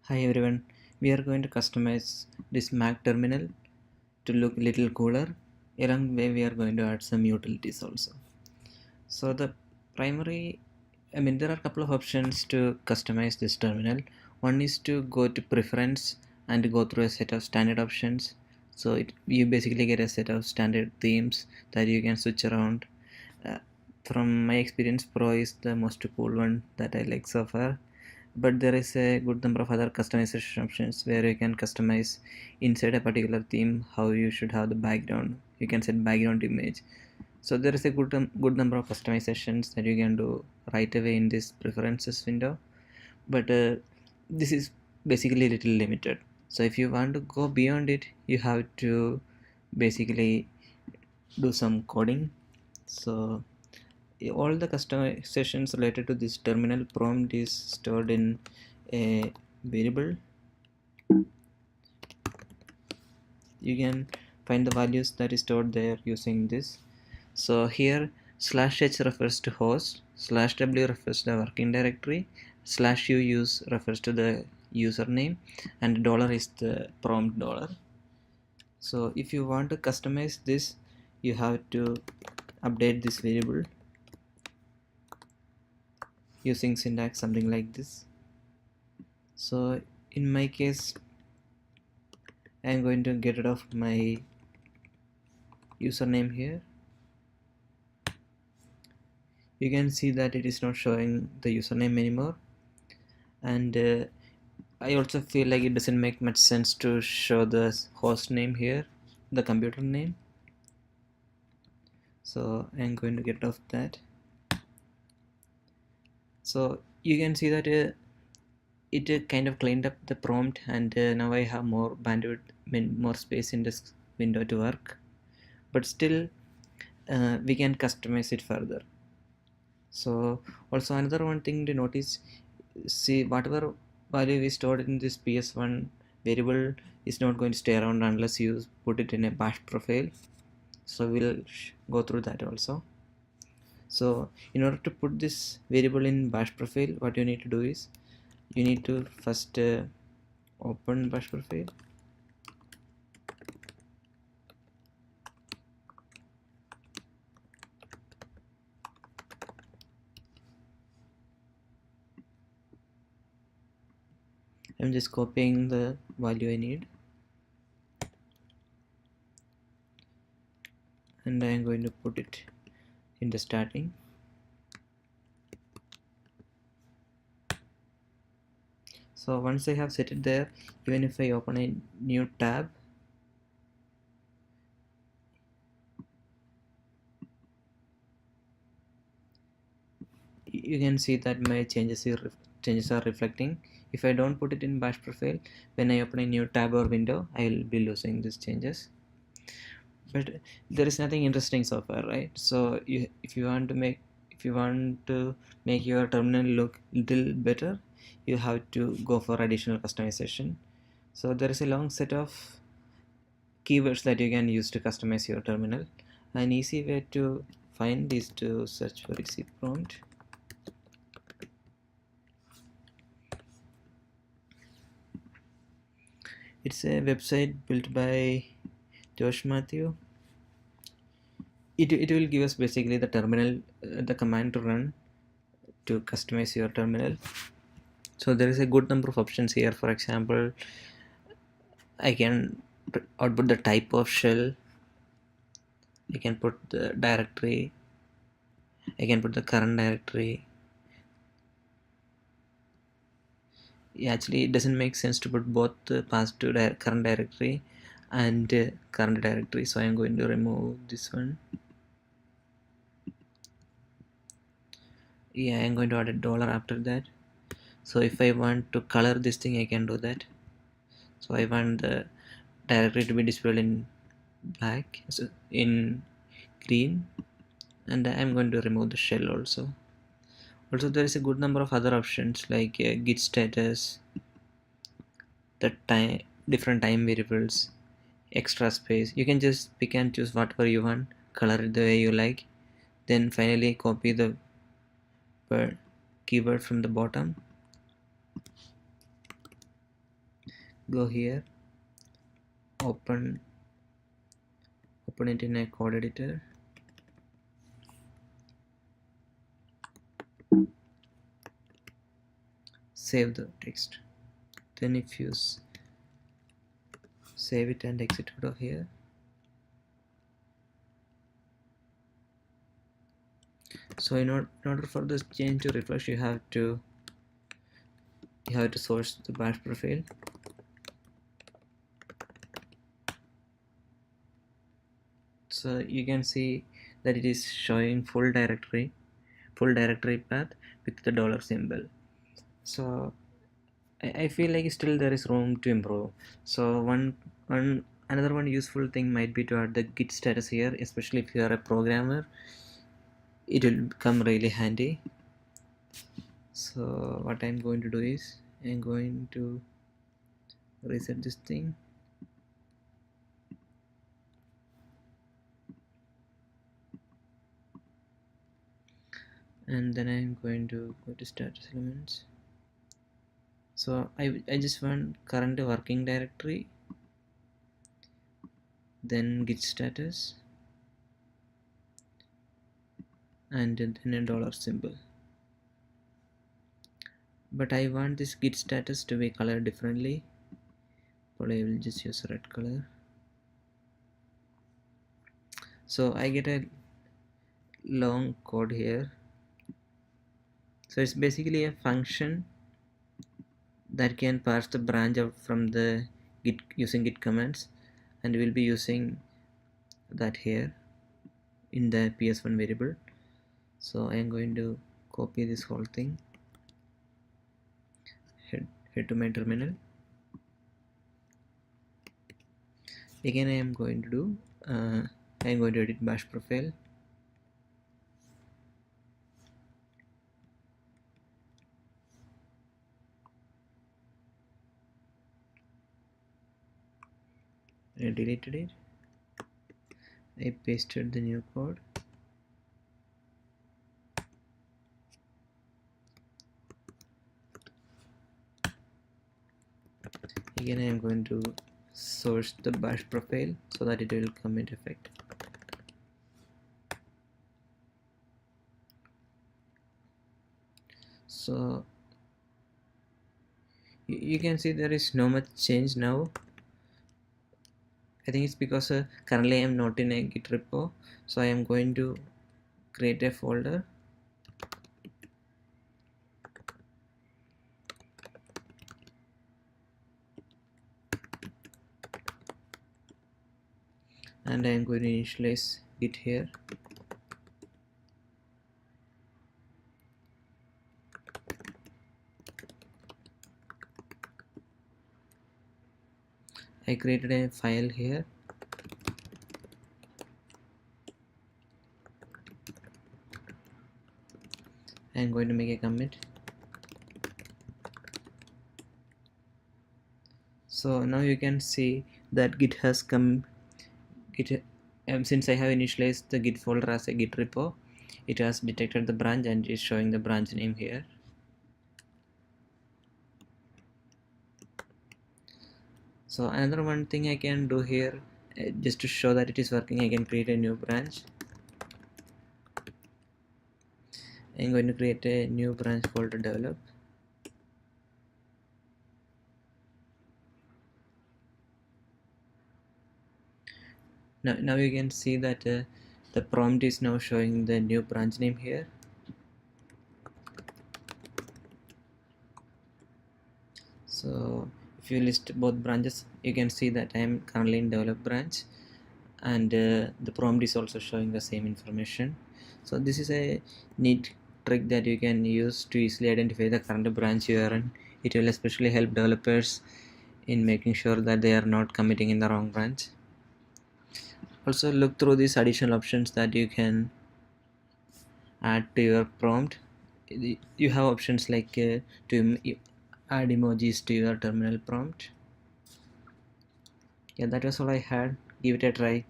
Hi everyone, we are going to customize this Mac terminal to look a little cooler. Along the way we are going to add some utilities also. So the primary, there are a couple of options to customize this terminal. One is to go to preference and go through a set of standard options. So you basically get a set of standard themes that you can switch around. Uh, from my experience, Pro is the most cool one that I like so far, but there is a good number of other customization options where you can customize inside a particular theme how you should have the background. You can set background image, so there is a good number of customizations that you can do right away in this preferences window. But this is basically a little limited, so if you want to go beyond it you have to basically do some coding. So all the customizations related to this terminal prompt is stored in a variable. You can find the values that is stored there using this. So here /h refers to host, /w refers to the working directory, /u use refers to the username, and dollar is the prompt dollar. So if you want to customize this you have to update this variable using syntax something like this. So in my case I'm going to get rid of my username here. You can see that it is not showing the username anymore, and I also feel like it doesn't make much sense to show the host name here, the computer name. So I'm going to get rid of that. So you can see that it kind of cleaned up the prompt, and now I have more bandwidth, more space in this window to work, but still we can customize it further. So also another one thing to notice, see whatever value we stored in this ps1 variable is not going to stay around unless you put it in a bash profile. So we'll go through that also. So in order to put this variable in bash profile, what you need to do is you need to first open bash profile. I'm just copying the value I need, and I'm going to put it in the starting. So once I have set it there, even if I open a new tab, you can see that my changes are reflecting. If I don't put it in bash profile, when I open a new tab or window I will be losing these changes. But there is nothing interesting so far, right? So if you want to make your terminal look little better, you have to go for additional customization. So there is a long set of keywords that you can use to customize your terminal. An easy way to find is to search for easy prompt. It's a website built by Josh Matthew. It will give us basically the terminal, the command to run to customize your terminal. So there is a good number of options here. For example, I can output the type of shell, I can put the directory, I can put the current directory. Yeah, actually it doesn't make sense to put both the past to current directory and current directory, so I'm going to remove this one. Yeah, I'm going to add a dollar after that. So if I want to color this thing I can do that. So I want the directory to be displayed in black, so in green, and I'm going to remove the shell also. Also there is a good number of other options like git status, the time, different time variables, extra space. You can just pick and choose whatever you want, color it the way you like, then finally copy the keyword from the bottom. go here, open it in a code editor, save the text. Then if you save it and exit out of here, so in order for this change to refresh, you have to source the bash profile. So you can see that it is showing full directory path with the dollar symbol. So I feel like still there is room to improve. So another one useful thing might be to add the git status here, especially if you are a programmer. It will come really handy. So what I'm going to do is I'm going to reset this thing, and then I'm going to go to status elements. So I just want current working directory, then git status, and then a dollar symbol. But I want this git status to be colored differently, but I will just use red color. So I get a long code here. So it's basically a function that can parse the branch out from the git using git commands, and we'll be using that here in the ps1 variable. So I am going to copy this whole thing, head to my terminal. Again I am going to do I am going to edit bash profile. I deleted it. I pasted the new code. Again I am going to source the bash profile so that it will come into effect. So you can see there is no much change now. I think it's because currently I am not in a git repo, so I am going to create a folder. And I am going to initialize git here. I created a file here. I am going to make a commit. So now you can see that git has come. Since I have initialized the git folder as a git repo, it has detected the branch and is showing the branch name here. So another one thing I can do here, just to show that it is working, I can create a new branch. I'm going to create a new branch called develop. Now you can see that the prompt is now showing the new branch name here. So if you list both branches, you can see that I am currently in develop branch, and the prompt is also showing the same information. So this is a neat trick that you can use to easily identify the current branch you are in. It will especially help developers in making sure that they are not committing in the wrong branch. Also look through these additional options that you can add to your prompt. You have options like to add emojis to your terminal prompt. Yeah, that was all I had. Give it a try.